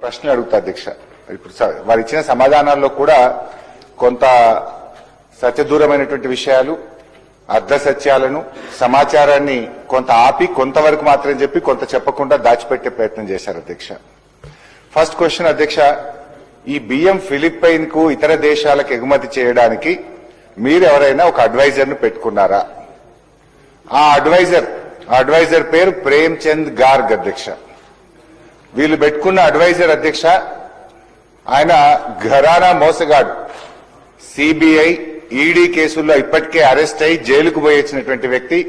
ప్రశ్నలు అడుగుతా అధ్యక్ష. ఇప్పుడు వారు ఇచ్చిన సమాధానాల్లో కూడా కొంత సత్యదూరమైనటువంటి విషయాలు, అర్ధ సత్యాలను, సమాచారాన్ని కొంత ఆపి కొంతవరకు మాత్రం చెప్పి కొంత చెప్పకుండా దాచిపెట్టే ప్రయత్నం చేశారు అధ్యక్ష. ఫస్ట్ క్వశ్చన్ అధ్యక్ష, ఈ బియ్యం ఫిలిప్పైన్ కు ఇతర దేశాలకు ఎగుమతి చేయడానికి మీరు ఎవరైనా ఒక అడ్వైజర్ ను పెట్టుకున్నారా? ఆ అడ్వైజర్ పేరు ప్రేమ్ చంద్ గార్గ్ అధ్యక్ష. వీళ్ళు పెట్టుకున్న అడ్వైజర్ అధ్యక్ష, ఆయన ఘరానా మోసగాడు. సిబిఐ, ఈడీ కేసుల్లో ఇప్పటికే అరెస్ట్ అయి జైలుకు పోయి వచ్చినటువంటి వ్యక్తి.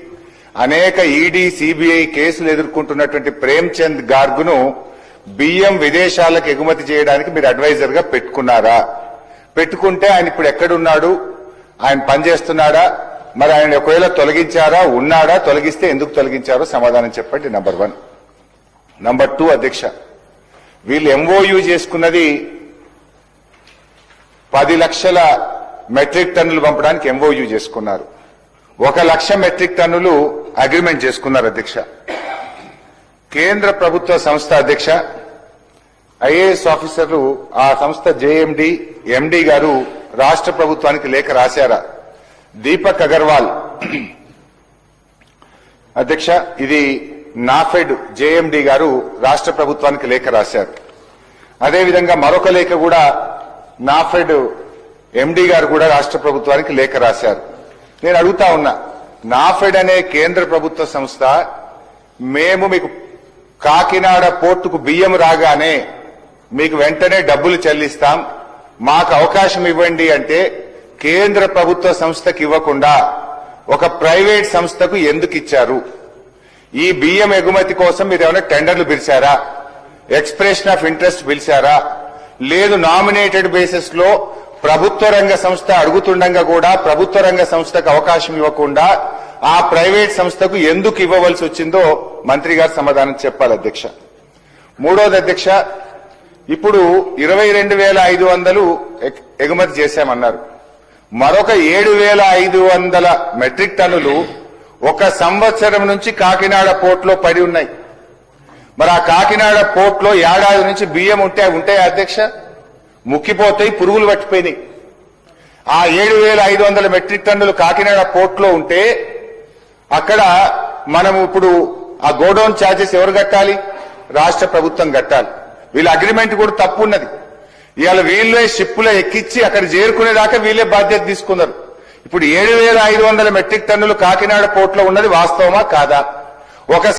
అనేక ఈడీ, సిబిఐ కేసులు ఎదుర్కొంటున్నటువంటి ప్రేమ్ చంద్ గార్గ్ ను బియ్యం విదేశాలకు ఎగుమతి చేయడానికి మీరు అడ్వైజర్ గా పెట్టుకున్నారా? పెట్టుకుంటే ఆయన ఇప్పుడు ఎక్కడున్నాడు? ఆయన పనిచేస్తున్నాడా? మరి ఆయన ఒకవేళ తొలగించారా? ఉన్నాడా? తొలగిస్తే ఎందుకు తొలగించారో సమాధానం చెప్పండి. నంబర్ 1. నంబర్ 2 అధ్యక్ష, వీళ్ళు ఎంఓయూ చేసుకున్నది 10 లక్షల మెట్రిక్ టన్నులు పంపడానికి ఎంఓయూ చేసుకున్నారు. 1 లక్ష మెట్రిక్ టన్నులు అగ్రిమెంట్ చేసుకున్నారు అధ్యక్ష. కేంద్ర ప్రభుత్వ సంస్థ అధ్యక్ష, ఐఏఎస్ ఆఫీసర్లు ఆ సంస్థ జేఎండి, ఎండి గారు రాష్ట్ర ప్రభుత్వానికి లేఖ రాశారా? దీపక్ అగర్వాల్ అధ్యక్ష, ఇది నాఫెడ్ జేఎండి గారు రాష్ట్ర ప్రభుత్వానికి లేఖ రాశారు. అదేవిధంగా మరొక లేఖ కూడా నాఫెడ్ ఎండి గారు కూడా రాష్ట్ర ప్రభుత్వానికి లేఖ రాశారు. నేను అడుగుతా ఉన్నా, నాఫెడ్ అనే కేంద్ర ప్రభుత్వ సంస్థ మేము మీకు కాకినాడ పోర్టుకు బియ్యం రాగానే మీకు వెంటనే డబ్బులు చెల్లిస్తాం, మాకు అవకాశం ఇవ్వండి అంటే కేంద్ర ప్రభుత్వ సంస్థకు ఇవ్వకుండా ఒక ప్రైవేట్ సంస్థకు ఎందుకు ఇచ్చారు? ఈ బియ్యం ఎగుమతి కోసం మీరు ఏమైనా టెండర్లు పిలిచారా? ఎక్స్ప్రెషన్ ఆఫ్ ఇంట్రెస్ట్ పిలిచారా? లేదు, నామినేటెడ్ బేసిస్ లో ప్రభుత్వ రంగ సంస్థ అడుగుతుండగా కూడా ప్రభుత్వ రంగ సంస్థకు అవకాశం ఇవ్వకుండా ఆ ప్రైవేట్ సంస్థకు ఎందుకు ఇవ్వవలసి వచ్చిందో మంత్రి గారు సమాధానం చెప్పాలి అధ్యక్ష. 3వది అధ్యక్ష, ఇప్పుడు 22,500 ఎగుమతి చేశామన్నారు. మరొక 7,500 మెట్రిక్ టన్నులు 1 సంవత్సరం నుంచి కాకినాడ పోర్టులో పడి ఉన్నాయి. మరి ఆ కాకినాడ పోర్టులో ఏడాది నుంచి బియ్యం ఉంటాయి అధ్యక్ష? ముక్కిపోతాయి, పురుగులు పట్టిపోయినాయి. ఆ 7,500 మెట్రిక్ టన్నులు కాకినాడ పోర్టులో ఉంటే అక్కడ మనం ఇప్పుడు ఆ గోడౌన్ ఛార్జెస్ ఎవరు కట్టాలి? రాష్ట్ర ప్రభుత్వం కట్టాలి. వీళ్ళ అగ్రిమెంట్ కూడా తప్పు ఉన్నది. ఇవాళ వీళ్ళే షిప్పులో ఎక్కించి అక్కడ చేరుకునేదాకా వీళ్ళే బాధ్యత తీసుకున్నారు. ఇప్పుడు 7,500 మెట్రిక్ టన్నులు కాకినాడ పోర్టులో ఉన్నది వాస్తవమా కాదా?